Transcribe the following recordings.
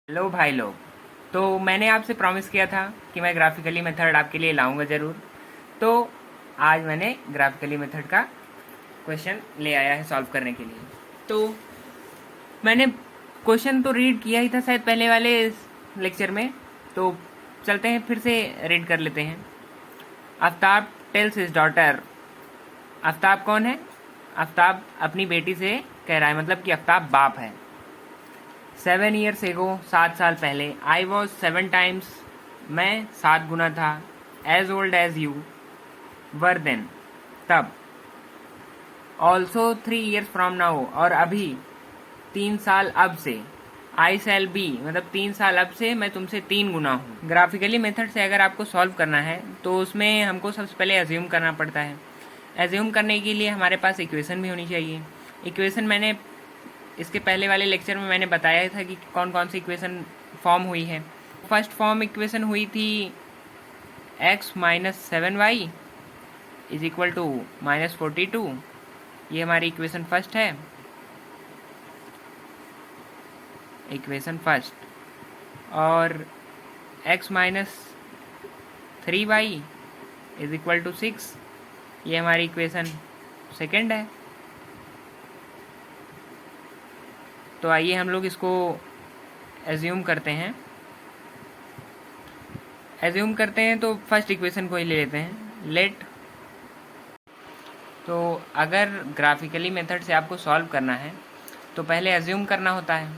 Hello भाई लोग। तो मैंने आपसे प्रॉमिस किया था कि मैं ग्राफिकली मेथड आपके लिए लाऊंगा ज़रूर। तो आज मैंने ग्राफिकली मेथड का क्वेश्चन ले आया है सॉल्व करने के लिए। तो मैंने क्वेश्चन तो रीड किया ही था शायद पहले वाले लेक्चर में। तो चलते हैं फिर से रीड कर लेते हैं। Aftab tales his daughter. Aftab कौन है? आफ्ताब अपनी बेटी से कह रहा है, मतलब कि आफ्ताब बाप है। 7 years एगो 7 साल पहले, आई वॉज 7 times, मैं 7 गुना था, as old as you were then, तब, ऑल्सो 3 years फ्रॉम नाउ, और अभी 3 साल अब से, आई सेल बी, मतलब 3 साल अब से मैं तुमसे 3 गुना हूँ। ग्राफिकली मेथड से अगर आपको सॉल्व करना है तो उसमें हमको सबसे पहले एज्यूम करना पड़ता है। एज्यूम करने के लिए हमारे पास इक्वेशन भी होनी चाहिए। इक्वेशन मैंने इसके पहले वाले लेक्चर में मैंने बताया था कि कौन कौन सी इक्वेशन फॉर्म हुई है। फर्स्ट फॉर्म इक्वेशन हुई थी x-7y इज इक्वल टू -42। ये हमारी इक्वेशन फर्स्ट है, इक्वेशन फर्स्ट। और x-3y इज इक्वल टू 6, ये हमारी इक्वेशन सेकेंड है। तो आइए हम लोग इसको एज्यूम करते हैं। एज्यूम करते हैं तो फर्स्ट इक्वेशन को ही ले लेते हैं, लेट। तो अगर ग्राफिकली मेथड से आपको सॉल्व करना है तो पहले एज्यूम करना होता है।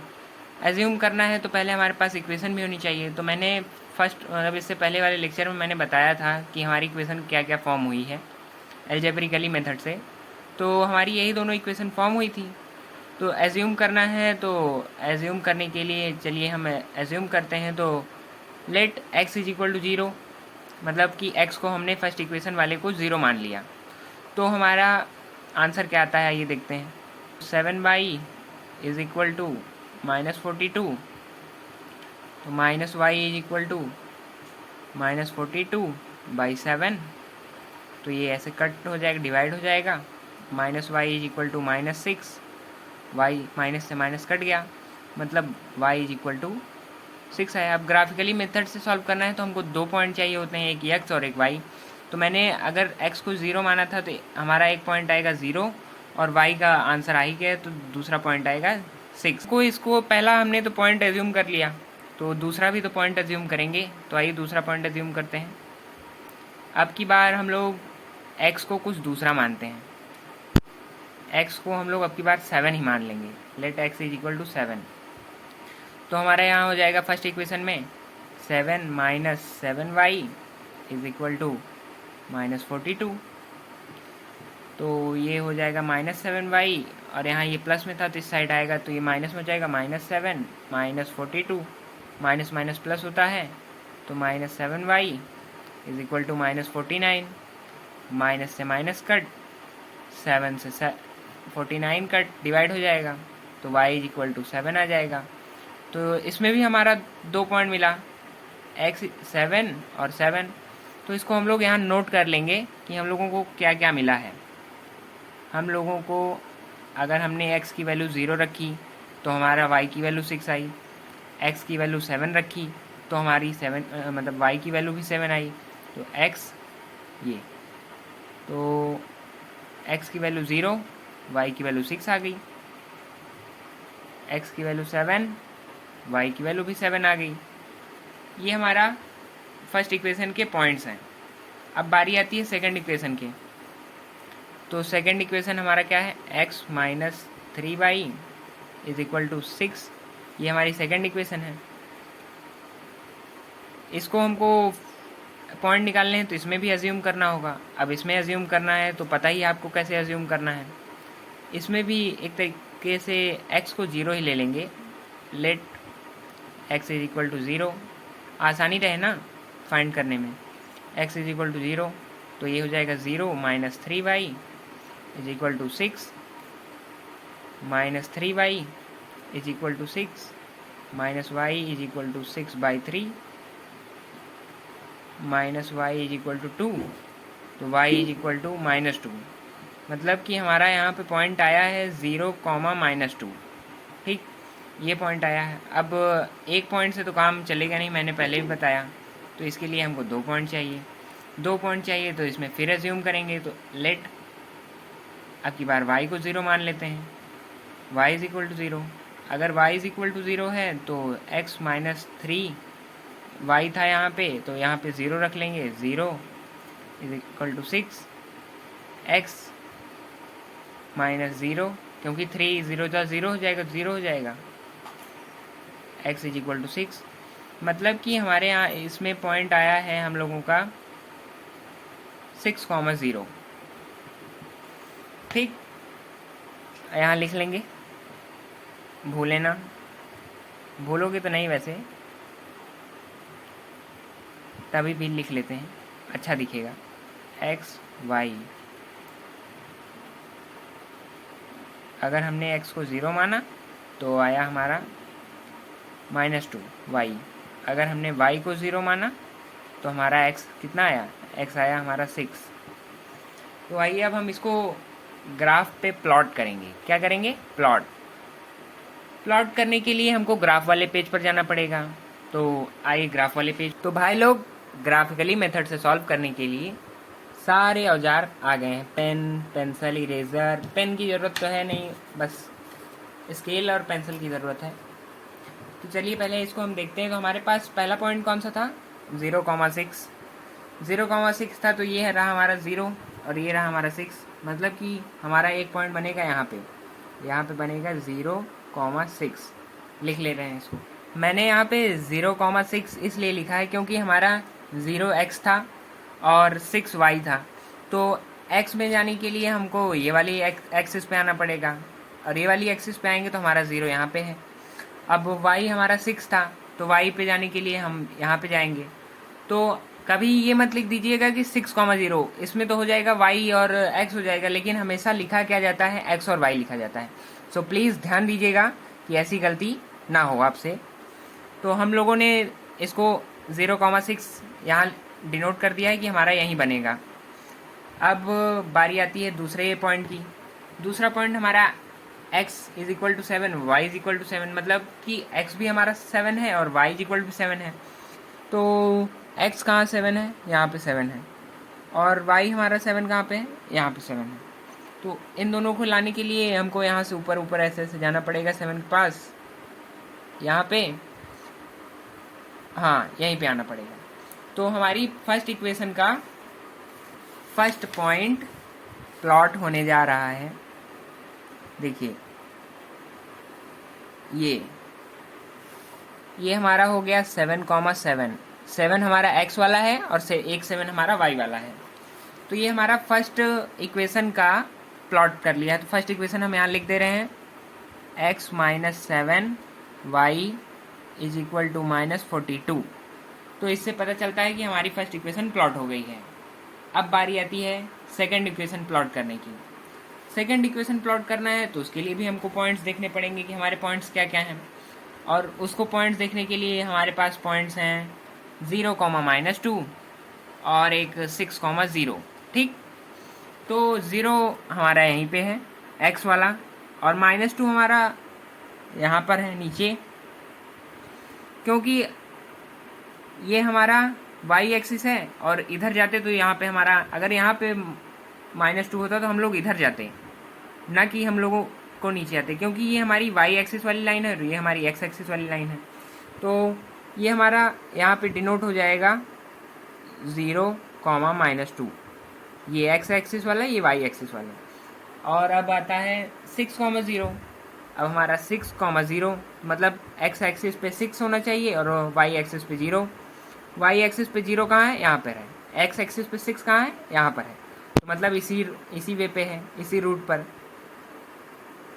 एज्यूम करना है तो पहले हमारे पास इक्वेशन भी होनी चाहिए। तो मैंने फर्स्ट, मतलब इससे पहले वाले लेक्चर में मैंने बताया था कि हमारी इक्वेशन क्या क्या फॉर्म हुई है एल्जेब्रिकली मेथड से। तो हमारी यही दोनों इक्वेशन फॉर्म हुई थी। तो एज्यूम करना है, तो एज्यूम करने के लिए चलिए हम एज्यूम करते हैं। तो let x is equal to 0, मतलब कि x को हमने फर्स्ट इक्वेशन वाले को 0 मान लिया। तो हमारा आंसर क्या आता है ये देखते हैं। 7y इज इक्वल टू -42, तो -y इज इक्वल टू -42/7। तो ये ऐसे कट हो जाएगा, डिवाइड हो जाएगा। -y is equal to -6, y minus से माइनस कट गया, मतलब y इज इक्वल टू 6 है। अब ग्राफिकली मेथड से सॉल्व करना है तो हमको 2 पॉइंट चाहिए होते हैं, एक x और एक y। तो मैंने अगर x को 0 माना था तो हमारा एक पॉइंट आएगा 0, और y का आंसर आ ही गया तो दूसरा पॉइंट आएगा 6। इसको पहला हमने तो पॉइंट एज्यूम कर लिया, तो दूसरा भी तो पॉइंट एज्यूम करेंगे। तो आइए दूसरा पॉइंट एज्यूम करते हैं। अब की बार हम लोग x को कुछ दूसरा मानते हैं। x को हम लोग अब की बार 7 ही मान लेंगे। Let x is equal to 7। तो हमारा यहाँ हो जाएगा फर्स्ट इक्वेशन में 7 minus 7y is equal to -42। तो ये हो जाएगा -7y, और यहाँ ये प्लस में था तो इस साइड आएगा तो ये माइनस में हो जाएगा। -7 -42, माइनस माइनस प्लस होता है, तो -7y is equal to -49। Minus से माइनस कट, 7 से 49 कट, डिवाइड हो जाएगा, तो y इज इक्वल टू 7 आ जाएगा। तो इसमें भी हमारा 2 पॉइंट मिला, x 7 और 7। तो इसको हम लोग यहाँ नोट कर लेंगे कि हम लोगों को क्या क्या मिला है। हम लोगों को, अगर हमने x की वैल्यू 0 रखी तो हमारा y की वैल्यू 6 आई, x की वैल्यू 7 रखी तो हमारी 7, मतलब y की वैल्यू भी 7 आई। तो x, ये तो x की वैल्यू 0, y की वैल्यू 6 आ गई, x की वैल्यू 7, y की वैल्यू भी 7 आ गई। ये हमारा फर्स्ट इक्वेशन के पॉइंट्स हैं। अब बारी आती है सेकंड इक्वेशन के। तो सेकंड इक्वेशन हमारा क्या है, x minus 3y is equal to 6। ये हमारी सेकंड इक्वेशन है। इसको हमको पॉइंट निकालने हैं तो इसमें भी एज्यूम करना होगा। अब इसमें एज्यूम करना है तो पता ही आपको कैसे एज्यूम करना है। इसमें भी एक तरीके से x को 0 ही ले लेंगे। Let x is equal to 0, आसानी रहे ना फाइंड करने में। x इज इक्वल टू 0, तो ये हो जाएगा 0 minus 3y is equal to 6, minus 3y is equal to 6, minus y is equal to 6/3, minus y is equal to 2, तो y इज इक्वल टू -2। मतलब कि हमारा यहाँ पे पॉइंट आया है 0, -2। ठीक, ये पॉइंट आया है। अब एक पॉइंट से तो काम चलेगा नहीं, मैंने पहले भी बताया, तो इसके लिए हमको 2 पॉइंट चाहिए। 2 पॉइंट चाहिए तो इसमें फिर एज्यूम करेंगे, तो लेट अब की बार y को 0 मान लेते हैं, y इज इक्वल टू 0। अगर y इज इक्वल टू 0 है तो x माइनस 3 y था यहाँ पे, तो यहाँ पे 0 रख लेंगे, 0 is equal to 6, x minus 0, क्योंकि 3 0 था 0 हो जाएगा, 0 हो जाएगा, x इज इक्वल टू 6। मतलब कि हमारे यहाँ इसमें पॉइंट आया है हम लोगों का 6,0। ठीक, यहाँ लिख लेंगे, भूले ना, भूलोगे तो नहीं वैसे, तभी भी लिख लेते हैं, अच्छा दिखेगा। x y, अगर हमने x को 0 माना तो आया हमारा -2 y। अगर हमने y को 0 माना तो हमारा x कितना आया, x आया हमारा 6। तो आइए अब हम इसको ग्राफ पे प्लॉट करेंगे। क्या करेंगे, प्लॉट करने के लिए हमको ग्राफ वाले पेज पर जाना पड़ेगा। तो आइए ग्राफ वाले पेज। तो भाई लोग, ग्राफिकली मेथड से सॉल्व करने के लिए सारे औजार आ गए हैं, पेन, पेंसिल, इरेजर। पेन की ज़रूरत तो है नहीं, बस स्केल और पेंसिल की ज़रूरत है। तो चलिए पहले इसको हम देखते हैं। तो हमारे पास पहला पॉइंट कौन सा था, 0,6। 0,6 था, तो ये रहा हमारा 0 और ये रहा हमारा 6। मतलब कि हमारा एक पॉइंट बनेगा यहाँ पे बनेगा 0,6। लिख ले रहे हैं इसको। मैंने यहाँ पे 0,6 इसलिए लिखा है क्योंकि हमारा 0x था और 6y था। तो x में जाने के लिए हमको ये वाली एक्सिस पे आना पड़ेगा, और ये वाली एक्सिस पे आएंगे तो हमारा 0 यहाँ पे है। अब y हमारा 6 था, तो y पे जाने के लिए हम यहाँ पे जाएंगे। तो कभी ये मत लिख दीजिएगा कि 6,0, इसमें तो हो जाएगा y और x हो जाएगा, लेकिन हमेशा लिखा क्या जाता है, x और y लिखा जाता है। सो प्लीज़ ध्यान दीजिएगा कि ऐसी गलती ना हो आपसे। तो हम लोगों ने इसको 0,6 यहाँ डिनोट कर दिया है कि हमारा यहीं बनेगा। अब बारी आती है दूसरे पॉइंट की। दूसरा पॉइंट हमारा x is equal to 7, y is equal to 7, मतलब कि x भी हमारा 7 है और y इज इक्वल टू 7 है। तो x कहाँ 7 है, यहाँ पे 7 है, और y हमारा 7 कहाँ पे है, यहाँ पे 7 है। तो इन दोनों को लाने के लिए हमको यहाँ से ऊपर ऊपर ऐसे ऐसे जाना पड़ेगा 7 के पास, यहाँ पे, हाँ यहीं पे आना पड़ेगा। तो हमारी फर्स्ट इक्वेशन का फर्स्ट पॉइंट प्लॉट होने जा रहा है। देखिए ये हमारा हो गया 7,7। 7 हमारा x वाला है और से एक 7 हमारा y वाला है। तो ये हमारा फर्स्ट इक्वेशन का प्लॉट कर लिया है। तो फर्स्ट इक्वेशन हम यहाँ लिख दे रहे हैं, x minus 7 y is equal to -42। तो इससे पता चलता है कि हमारी फर्स्ट इक्वेशन प्लॉट हो गई है। अब बारी आती है सेकंड इक्वेशन प्लॉट करने की। सेकंड इक्वेशन प्लॉट करना है तो उसके लिए भी हमको पॉइंट्स देखने पड़ेंगे कि हमारे पॉइंट्स क्या क्या हैं, और उसको पॉइंट्स देखने के लिए हमारे पास पॉइंट्स हैं 0, -2 और एक 6,0। ठीक, तो 0 हमारा यहीं पे है x वाला, और -2 हमारा यहाँ पर है नीचे, क्योंकि ये हमारा y एक्सिस है और इधर जाते तो यहाँ पे हमारा, अगर यहाँ पे -2 होता तो हम लोग इधर जाते, ना कि हम लोगों को नीचे आते, क्योंकि ये हमारी y एक्सिस वाली लाइन है और ये हमारी x एक्सिस वाली लाइन है। तो ये हमारा यहाँ पे डिनोट हो जाएगा 0, -2। ये x एक्सिस वाला, ये y एक्सिस वाला। और अब आता है 6,0। अब हमारा 6,0 मतलब x एक्सिस पे 6 होना चाहिए और y एक्सिस पे 0। y एक्सिस पे 0 कहाँ है, यहाँ पर है। x एक्सिस पे 6 कहाँ है, यहाँ पर है। तो मतलब इसी वे पे है, इसी रूट पर।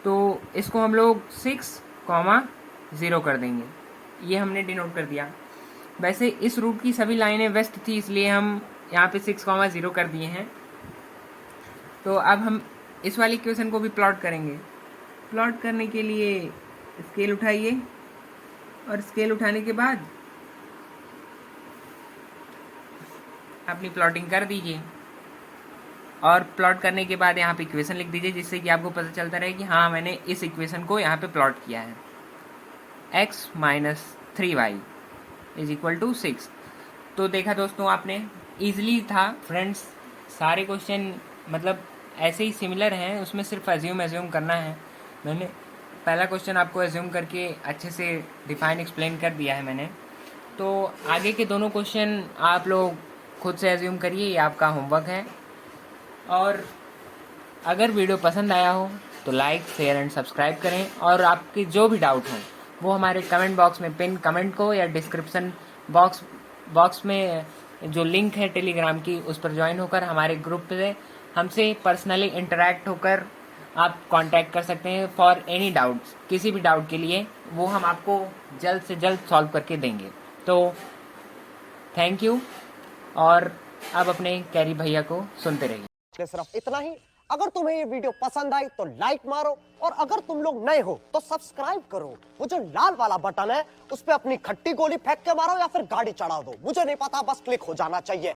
तो इसको हम लोग 6,0 कर देंगे। ये हमने डिनोट कर दिया। वैसे इस रूट की सभी लाइनें वेस्ट थी, इसलिए हम यहाँ पे 6,0 कर दिए हैं। तो अब हम इस वाली इक्वेशन को भी प्लॉट करेंगे। प्लॉट करने के लिए स्केल उठाइए, और स्केल उठाने के बाद अपनी प्लॉटिंग कर दीजिए, और प्लॉट करने के बाद यहाँ पे इक्वेशन लिख दीजिए, जिससे कि आपको पता चलता रहे कि हाँ मैंने इस इक्वेशन को यहाँ पे प्लॉट किया है। x minus 3y is equal to 6। तो देखा दोस्तों आपने, ईजिली था फ्रेंड्स, सारे क्वेश्चन मतलब ऐसे ही सिमिलर हैं, उसमें सिर्फ एज्यूम करना है। मैंने पहला क्वेश्चन आपको एज्यूम करके अच्छे से डिफाइन एक्सप्लेन कर दिया है मैंने। तो आगे के दोनों क्वेश्चन आप लोग खुद से एज्यूम करिए, ये आपका होमवर्क है। और अगर वीडियो पसंद आया हो तो लाइक शेयर एंड सब्सक्राइब करें, और आपके जो भी डाउट हों वो हमारे कमेंट बॉक्स में पिन कमेंट को या डिस्क्रिप्शन बॉक्स में जो लिंक है टेलीग्राम की उस पर ज्वाइन होकर हमारे ग्रुप से हमसे पर्सनली इंटरेक्ट होकर आप कांटेक्ट कर सकते हैं फॉर एनी डाउट्स। किसी भी डाउट के लिए वो हम आपको जल्द से जल्द सॉल्व करके देंगे। तो थैंक यू, और अब अपने कैरी भैया को सुनते रहिए। सिर्फ इतना ही। अगर तुम्हें ये वीडियो पसंद आई तो लाइक मारो, और अगर तुम लोग नए हो तो सब्सक्राइब करो। वो जो लाल वाला बटन है उस पे अपनी खट्टी गोली फेंक के मारो या फिर गाड़ी चढ़ा दो, मुझे नहीं पता, बस क्लिक हो जाना चाहिए।